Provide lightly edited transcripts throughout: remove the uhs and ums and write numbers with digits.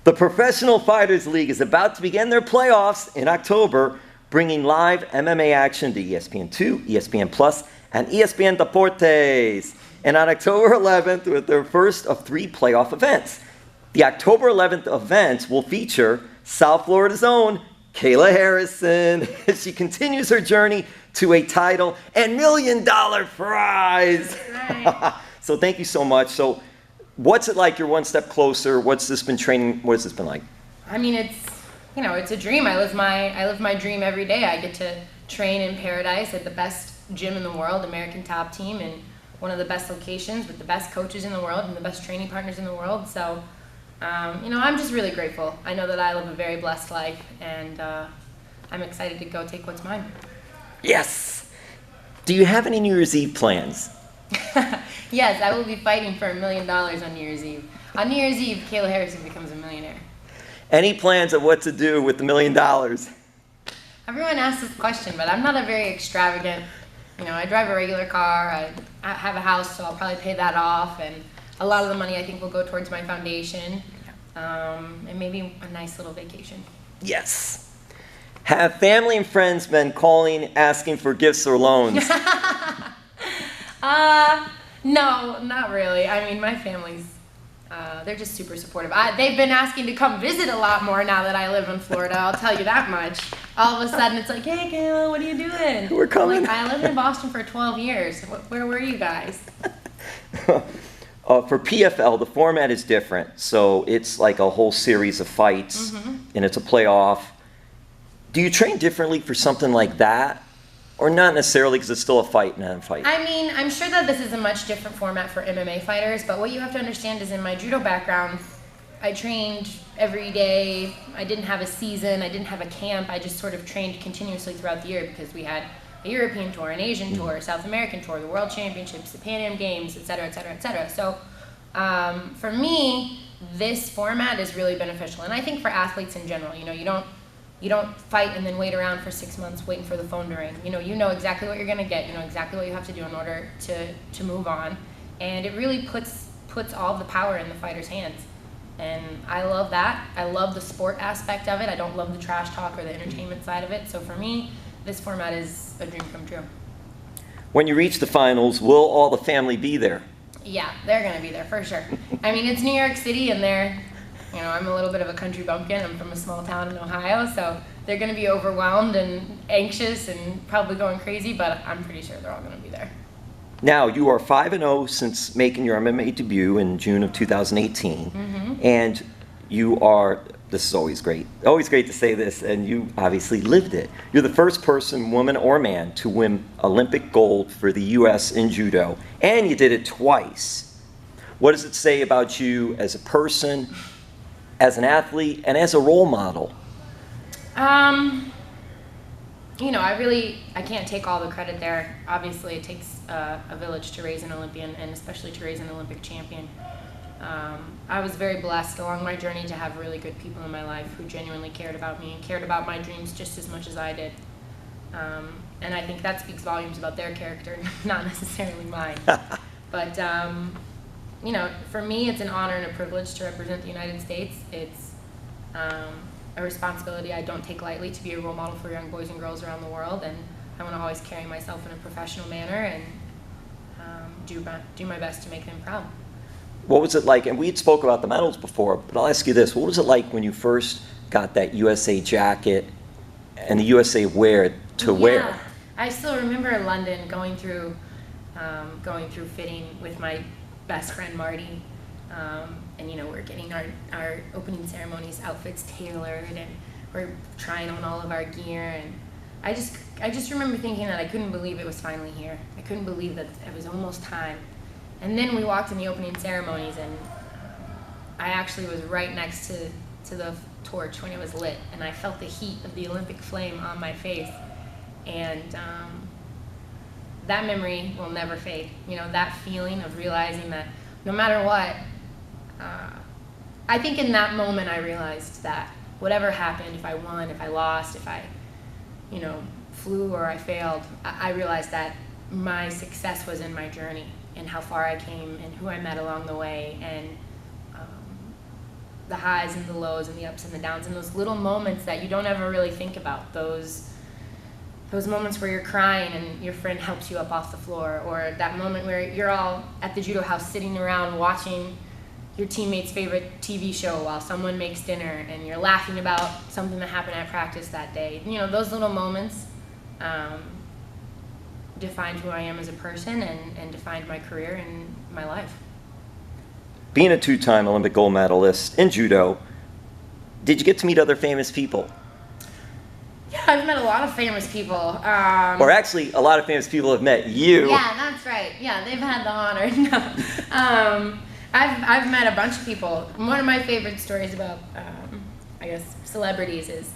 The Professional Fighters League is about to begin their playoffs in October, bringing live MMA action to ESPN2, ESPN Plus, and ESPN Deportes. And on October 11th, with their first of 3 playoff events. The October 11th event will feature South Florida's own Kayla Harrison as she continues her journey to a title and $1 million prize. Right. So thank you so much. So what's it like? You're one step closer. What's this been training? What has this been like? I mean, it's a dream. I live my dream every day. I get to train in paradise at the best gym in the world, American Top Team, and one of the best locations with the best coaches in the world and the best training partners in the world. So, I'm just really grateful. I know that I live a very blessed life, and I'm excited to go take what's mine. Yes. Do you have any New Year's Eve plans? Yes, I will be fighting for $1 million on New Year's Eve. On New Year's Eve, Kayla Harrison becomes a millionaire. Any plans of what to do with the $1 million? Everyone asks this question, but I'm not a very extravagant. I drive a regular car. I have a house, so I'll probably pay that off, and a lot of the money I think will go towards my foundation, and maybe a nice little vacation. Yes. Have family and friends been calling, asking for gifts or loans? No, not really. I mean, my family's, they're just super supportive. They've been asking to come visit a lot more now that I live in Florida, I'll tell you that much. All of a sudden, it's like, hey, Kayla, what are you doing? We're coming. I lived in Boston for 12 years. Where were you guys? For PFL, the format is different. So it's like a whole series of fights, and it's a playoff. Do you train differently for something like that? Or not necessarily, because it's still a fight, not a fight? I mean, I'm sure that this is a much different format for MMA fighters, but what you have to understand is in my judo background, I trained every day. I didn't have a season. I didn't have a camp. I just sort of trained continuously throughout the year because we had a European tour, an Asian tour, South American tour, the World Championships, the Pan Am Games, et cetera, et cetera, et cetera. So for me, this format is really beneficial. And I think for athletes in general, you don't fight and then wait around for 6 months waiting for the phone to ring. You know exactly what you're going to get. You know exactly what you have to do in order to move on. And it really puts all of the power in the fighter's hands. And I love that. I love the sport aspect of it. I don't love the trash talk or the entertainment side of it. So for me, this format is a dream come true. When you reach the finals, will all the family be there? Yeah, they're going to be there for sure. I mean, it's New York City, and I'm a little bit of a country bumpkin. I'm from a small town in Ohio, so they're going to be overwhelmed and anxious and probably going crazy, but I'm pretty sure they're all going to be there. Now, you are 5-0 since making your MMA debut in June of 2018, and you are, this is always great to say this, and you obviously lived it. You're the first person, woman or man, to win Olympic gold for the U.S. in judo, and you did it twice. What does it say about you as a person, as an athlete, and as a role model? I can't take all the credit there. Obviously, it takes a village to raise an Olympian, and especially to raise an Olympic champion. I was very blessed along my journey to have really good people in my life who genuinely cared about me and cared about my dreams just as much as I did. And I think that speaks volumes about their character, not necessarily mine. But, for me, it's an honor and a privilege to represent the United States. It's a responsibility I don't take lightly to be a role model for young boys and girls around the world, and I want to always carry myself in a professional manner and do my best to make them proud. What was it like, and we had spoke about the medals before, but I'll ask you this, what was it like when you first got that USA jacket and the USA wear to wear? I still remember London going through fitting with my best friend Marty, and we're getting our opening ceremonies outfits tailored, and we're trying on all of our gear, and I just remember thinking that I couldn't believe it was finally here. I couldn't believe that it was almost time. And then we walked in the opening ceremonies, and I actually was right next to the torch when it was lit, and I felt the heat of the Olympic flame on my face, and that memory will never fade. That feeling of realizing that no matter what, I think in that moment I realized that whatever happened, if I won, if I lost, if I, flew or I failed, I realized that my success was in my journey and how far I came and who I met along the way. And the highs and the lows and the ups and the downs and those little moments that you don't ever really think about. Those moments where you're crying and your friend helps you up off the floor, or that moment where you're all at the judo house sitting around watching your teammate's favorite TV show while someone makes dinner and you're laughing about something that happened at practice that day. You know, those little moments defined who I am as a person and defined my career and my life. Being a two-time Olympic gold medalist in judo, did you get to meet other famous people? Yeah, I've met a lot of famous people. Or actually, a lot of famous people have met you. Yeah, that's right. Yeah, they've had the honor. No. I've met a bunch of people. One of my favorite stories about, I guess, celebrities is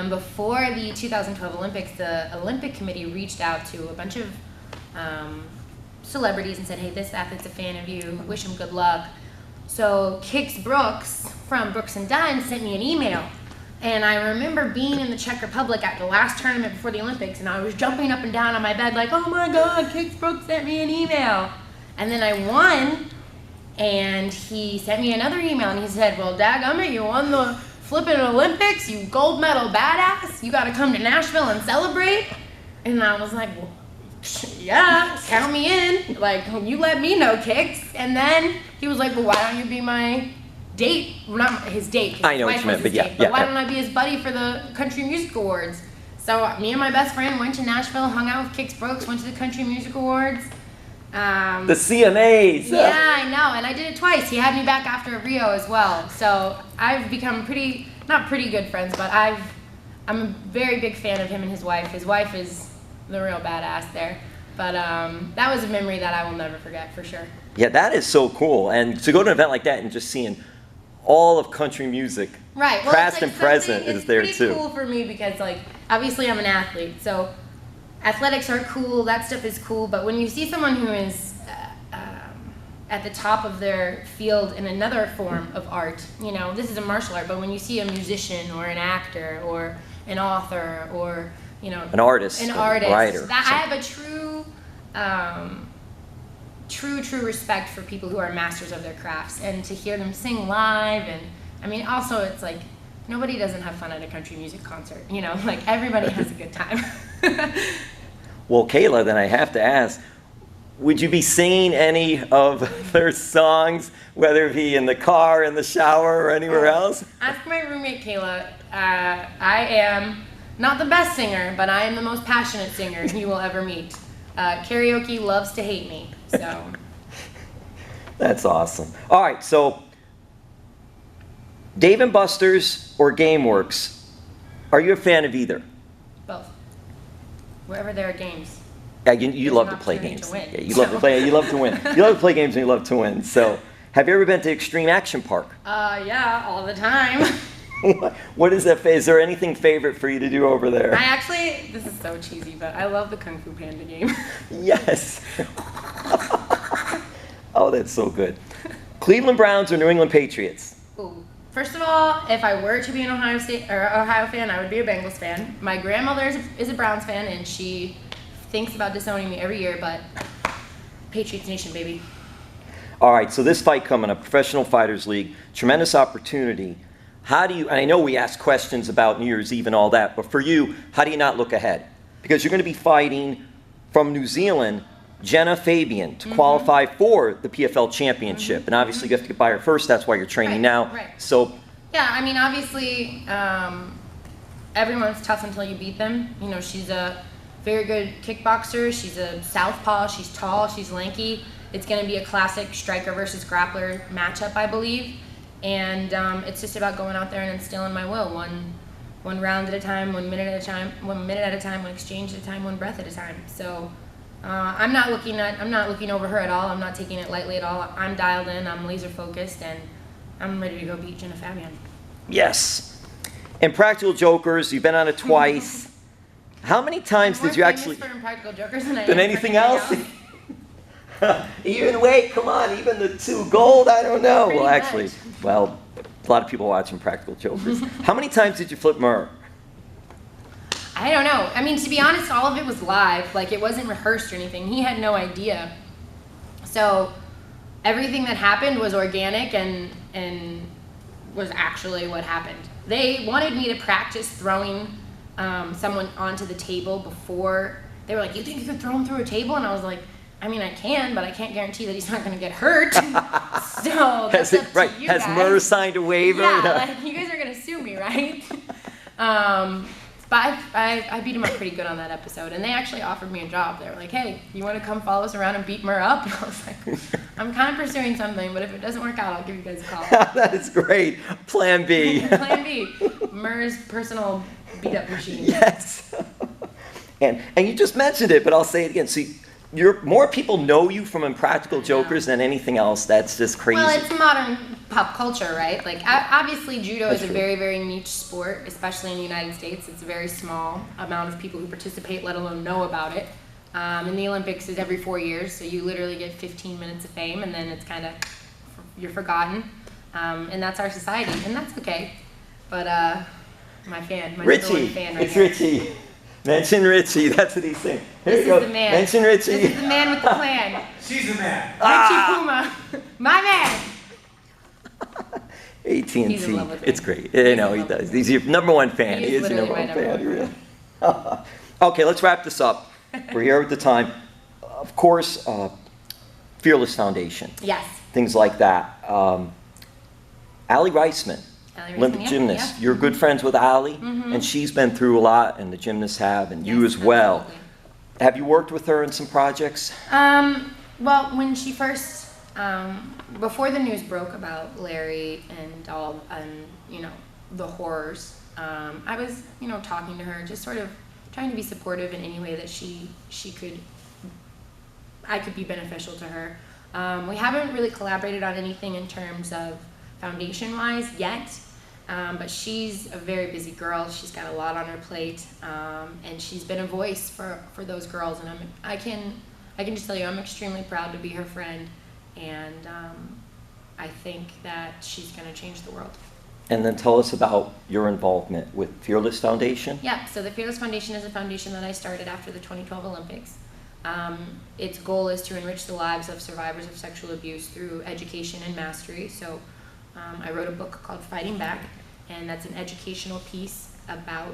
before the 2012 Olympics, the Olympic Committee reached out to a bunch of celebrities and said, hey, this athlete's a fan of you, wish him good luck. So Kix Brooks from Brooks and Dunn sent me an email. And I remember being in the Czech Republic at the last tournament before the Olympics, and I was jumping up and down on my bed like, oh my God, Kix Brooks sent me an email. And then I won, and he sent me another email, and he said, well, dadgummit, you won the flipping Olympics, you gold medal badass, you gotta come to Nashville and celebrate. And I was like, well, yeah, count me in. Like, you let me know, Kix. And then he was like, well, why don't you be my date, not his date, his I know wife what you meant, was his but yeah, date, but why don't I be his buddy for the Country Music Awards? So me and my best friend went to Nashville, hung out with Kix Brooks, went to the Country Music Awards. The CMAs. Yeah, I know, and I did it twice. He had me back after Rio as well. So I've become not pretty good friends, but I'm a very big fan of him and his wife. His wife is the real badass there. But that was a memory that I will never forget, for sure. Yeah, that is so cool. And to go to an event like that and just seeing all of country music, right. Well, past and present, is there too. It's pretty cool for me because, like, obviously I'm an athlete, so athletics are cool, that stuff is cool, but when you see someone who is at the top of their field in another form of art, you know, this is a martial art, but when you see a musician or an actor or an author or, you know, an artist, writer, I have a true respect for people who are masters of their crafts, and to hear them sing live, and I mean, also it's like nobody doesn't have fun at a country music concert, you know, like everybody has a good time. Well, Kayla, then I have to ask, would you be singing any of their songs, whether it be in the car, in the shower, or anywhere else? Ask my roommate Kayla. I am not the best singer, but I am the most passionate singer you will ever meet. Karaoke loves to hate me, so. That's awesome. All right, so Dave & Buster's or GameWorks, are you a fan of either? Both. Wherever there are games. Yeah, you love to play games. Yeah, you love to play. You love to win. You love to play games and you love to win. So, have you ever been to Extreme Action Park? Yeah, all the time. What is that? Is there anything favorite for you to do over there? This is so cheesy, but I love the Kung Fu Panda game. Yes. Oh, that's so good. Cleveland Browns or New England Patriots? Ooh. First of all, if I were to be an Ohio fan, I would be a Bengals fan. My grandmother is a Browns fan, and she thinks about disowning me every year, but Patriots Nation, baby. All right, so this fight coming up, Professional Fighters League, tremendous opportunity. How do you, and I know we ask questions about New Year's Eve and all that, but for you, how do you not look ahead? Because you're going to be fighting from New Zealand, Genah Fabian, to qualify for the PFL Championship. And obviously you have to get by her first, that's why you're training now. Right. So, yeah, I mean, obviously, everyone's tough until you beat them. You know, she's a very good kickboxer. She's a southpaw. She's tall. She's lanky. It's going to be a classic striker versus grappler matchup, I believe. And it's just about going out there and instilling my will, one round at a time, 1 minute at a time, 1 minute at a time, one exchange at a time, one breath at a time. So I'm not looking over her at all. I'm not taking it lightly at all. I'm dialed in. I'm laser focused, and I'm ready to go beat Genah Fabian. yes. Impractical Jokers, you've been on it twice. How many times did you actually... For Impractical Jokers than anything else? Even wait, come on, even the 2 gold, I don't know. Pretty Well, actually, much. well, a lot of people watch Impractical Jokers. How many times did you flip Murr? I don't know. I mean, to be honest, all of it was live. Like, it wasn't rehearsed or anything. He had no idea. So everything that happened was organic, and was actually what happened. They wanted me to practice throwing someone onto the table before. They were like, you think you could throw him through a table? And I was like, I mean, I can, but I can't guarantee that he's not going to get hurt. So that's up to you guys. Has Murr signed a waiver? Yeah, like, you guys are going to sue me, right? But I beat him up pretty good on that episode, and they actually offered me a job. They were like, hey, you want to come follow us around and beat Murr up? And I was like, I'm kind of pursuing something, but if it doesn't work out, I'll give you guys a call. That is great. Plan B. Plan B. Murr's personal beat-up machine. Yes. And you just mentioned it, but I'll say it again. See, more people know you from Impractical Jokers than anything else. That's just crazy. Well, it's modern pop culture, right? Like, obviously, judo is a very, very niche sport, especially in the United States. It's a very small amount of people who participate, let alone know about it. And the Olympics is every 4 years, so you literally get 15 minutes of fame, and then it's kind of, you're forgotten. And that's our society, and that's okay. But my Richie, fan right it's here. Richie. Mention Richie, that's what he's saying. This is the man. Mention Richie. This is the man with the plan. She's the man. Richie Puma, my man. AT&T, He's in love with me. it's great. You know, he does. He's your number one fan. He is your literally number my one number fan. one Okay, let's wrap this up. We're here at the time. Of course, Fearless Foundation. Yes. Things like that. Allie Reisman, Olympic gymnast. Yeah. You're good friends with Allie, and she's been through a lot, and the gymnasts have, and you as well. Absolutely. Have you worked with her in some projects? Well, when she first, before the news broke about Larry and all, you know, the horrors, I was, you know, talking to her, just sort of trying to be supportive in any way that I could be beneficial to her. We haven't really collaborated on anything in terms of foundation-wise yet, but she's a very busy girl. She's got a lot on her plate, and she's been a voice for those girls. And I can just tell you, I'm extremely proud to be her friend, and I think that she's going to change the world. And then tell us about your involvement with Fearless Foundation. Yeah, so the Fearless Foundation is a foundation that I started after the 2012 Olympics. Its goal is to enrich the lives of survivors of sexual abuse through education and mastery. So I wrote a book called Fighting Back, and that's an educational piece about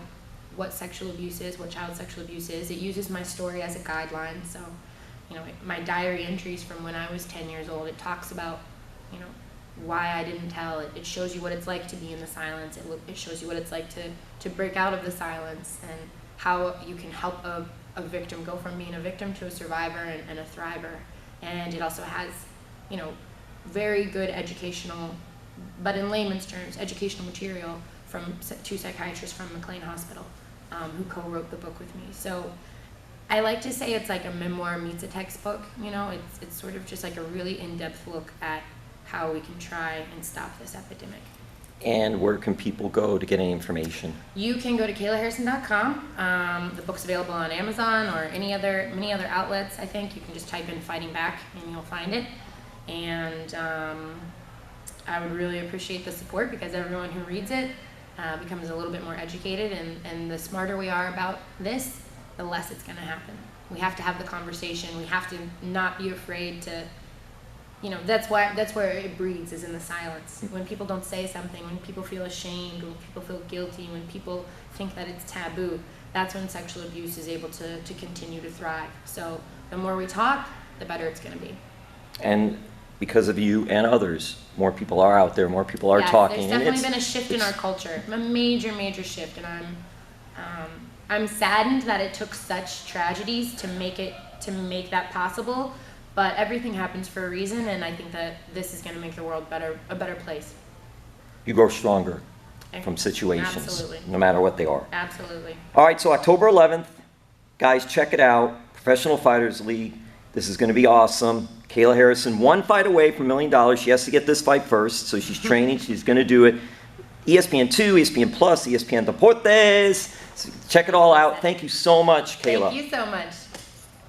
what sexual abuse is, what child sexual abuse is. It uses my story as a guideline. So, you know, my diary entries from when I was 10 years old, it talks about, you know, why I didn't tell. It shows you what it's like to be in the silence. It shows you what it's like to break out of the silence, and how you can help a victim go from being a victim to a survivor and a thriver. And it also has, you know, very good educational, but in layman's terms, educational material from 2 psychiatrists from McLean Hospital who co-wrote the book with me. So I like to say it's like a memoir meets a textbook. You know, it's sort of just like a really in-depth look at how we can try and stop this epidemic. And where can people go to get any information? You can go to KaylaHarrison.com. The book's available on Amazon or many other outlets. I think you can just type in Fighting Back and you'll find it. And I would really appreciate the support, because everyone who reads it becomes a little bit more educated, and the smarter we are about this, the less it's going to happen. We have to have the conversation. We have to not be afraid to, you know, that's where it breeds, is in the silence. When people don't say something, when people feel ashamed, when people feel guilty, when people think that it's taboo, that's when sexual abuse is able to continue to thrive. So the more we talk, the better it's going to be. And because of you and others, more people are out there, more people are talking. There's definitely been a shift in our culture, a major shift, and I'm saddened that it took such tragedies to make that possible. But everything happens for a reason, and I think that this is going to make the world a better place. You grow stronger from situations, Absolutely. No matter what they are. Absolutely. All right, so October 11th, guys, check it out. Professional Fighters League. This is going to be awesome. Kayla Harrison, 1 fight away from $1 million. She has to get this fight first, so she's training. She's going to do it. ESPN 2, ESPN Plus, ESPN Deportes. So check it all out. Thank you so much, Kayla. Thank you so much.